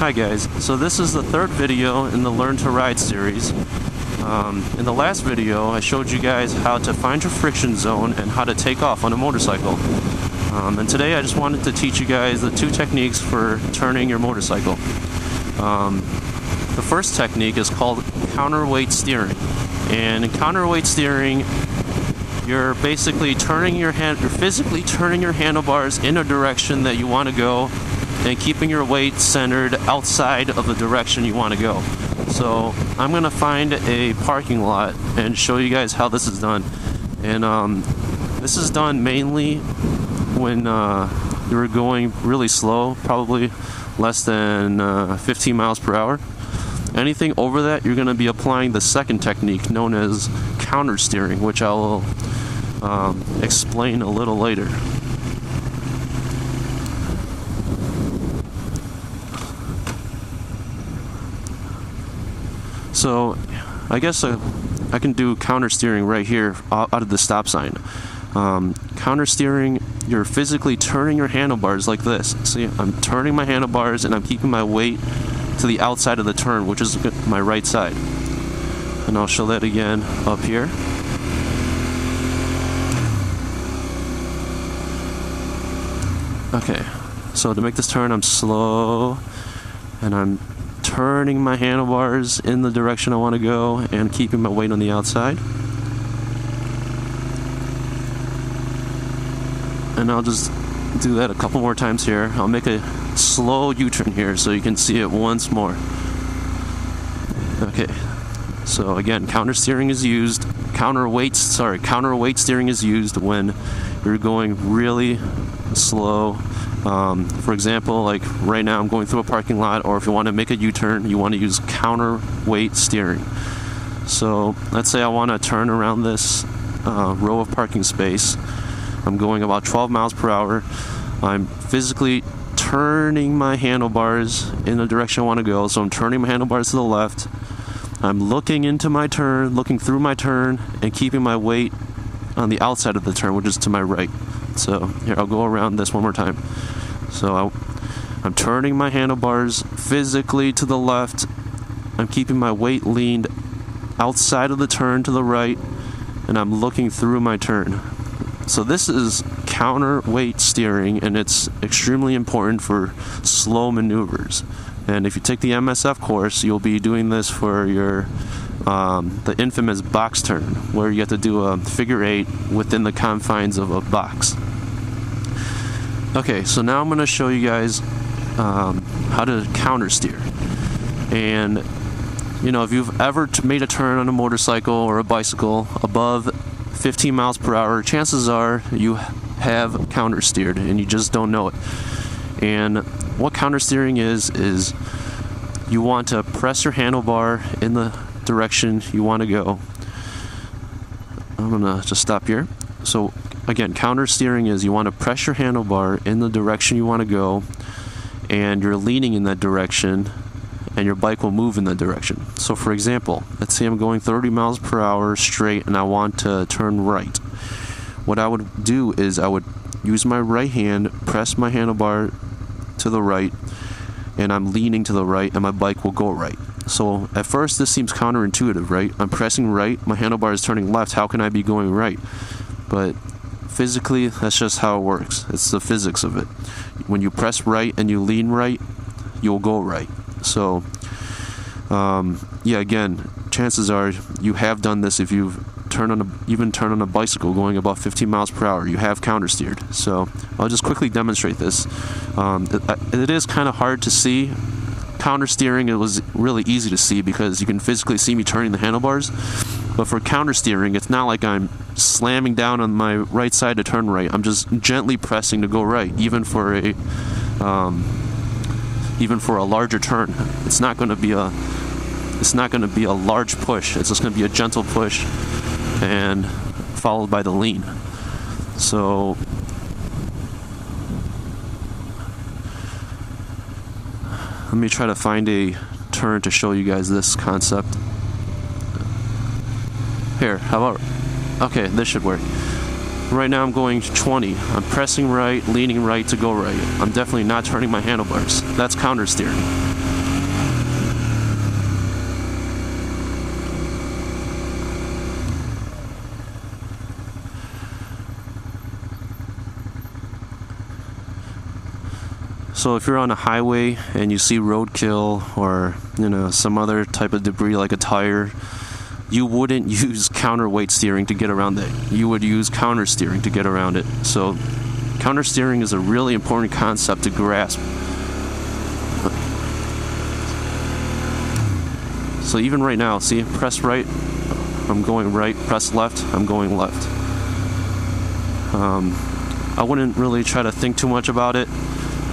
Hi guys, so this is the third video in the Learn to Ride series. In the last video I showed you guys how to find your friction zone and how to take off on a motorcycle. And today I just wanted to teach you guys the two techniques for turning your motorcycle. The first technique is called counterweight steering. And in counterweight steering, you're basically physically turning your handlebars in a direction that you want to go and keeping your weight centered outside of the direction you want to go. So I'm going to find a parking lot and show you guys how this is done. And this is done mainly when you're going really slow, probably less than 15 miles per hour. Anything over that, you're going to be applying the second technique known as countersteering, which I will explain a little later. So I guess I can do countersteering right here out of the stop sign. Countersteering, you're physically turning your handlebars like this. See, I'm turning my handlebars and I'm keeping my weight to the outside of the turn, which is my right side. And I'll show that again up here. Okay, so to make this turn, I'm slow and I'm turning my handlebars in the direction I want to go and keeping my weight on the outside. And I'll just do that a couple more times here. I'll make a slow U-turn here so you can see it once more. Okay, so again, counterweight steering is used when you're going really slow. For example, like right now I'm going through a parking lot, or if you want to make a U-turn, you want to use counterweight steering. So let's say I want to turn around this row of parking space. I'm going about 12 miles per hour. I'm physically turning my handlebars in the direction I want to go. So I'm turning my handlebars to the left. I'm looking into my turn, looking through my turn, and keeping my weight on the outside of the turn, which is to my right. So here, I'll go around this one more time. So I'm turning my handlebars physically to the left. I'm keeping my weight leaned outside of the turn to the right, and I'm looking through my turn. So this is counterweight steering, and it's extremely important for slow maneuvers. And if you take the MSF course, you'll be doing this for your the infamous box turn, where you have to do a figure 8 within the confines of a box. Okay, so now I'm going to show you guys how to countersteer. And you know, if you've ever made a turn on a motorcycle or a bicycle above 15 miles per hour, chances are you have countersteered and you just don't know it. And what countersteering is you want to press your handlebar in the direction you want to go. I'm gonna just stop here. So again, countersteering is you want to press your handlebar in the direction you want to go, and you're leaning in that direction, and your bike will move in that direction. So for example, let's say I'm going 30 miles per hour straight and I want to turn right. What I would do is I would use my right hand, press my handlebar to the right, and I'm leaning to the right, and my bike will go right. So at first this seems counterintuitive, right? I'm pressing right, my handlebar is turning left, how can I be going right? But physically, that's just how it works. It's the physics of it. When you press right and you lean right, you'll go right. So yeah, again, chances are you have done this. If you've even turned on a bicycle going about 15 miles per hour, you have countersteered. So I'll just quickly demonstrate this. It is kind of hard to see. Countersteering, it was really easy to see because you can physically see me turning the handlebars. But for countersteering, it's not like I'm slamming down on my right side to turn right. I'm just gently pressing to go right, even for a larger turn. It's not going to be a large push. It's just going to be a gentle push, and followed by the lean. So let me try to find a turn to show you guys this concept. Here, how about, okay, this should work. Right now I'm going 20. I'm pressing right, leaning right to go right. I'm definitely not turning my handlebars. That's countersteering. So if you're on a highway and you see roadkill or, you know, some other type of debris like a tire, you wouldn't use counterweight steering to get around it. You would use countersteering to get around it. So countersteering is a really important concept to grasp. So even right now, see, press right, I'm going right, press left, I'm going left. I wouldn't really try to think too much about it.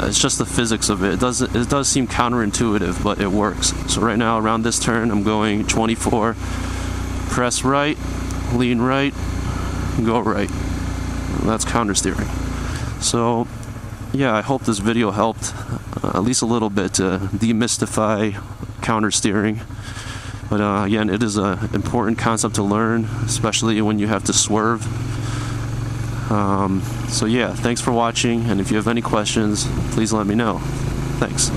It's just the physics of it. It does seem counterintuitive, but it works. So right now around this turn, I'm going 24, press right, lean right, go right. That's countersteering. So yeah, I hope this video helped at least a little bit to demystify countersteering. But again, it is an important concept to learn, especially when you have to swerve. So yeah, thanks for watching, and if you have any questions, please let me know. Thanks.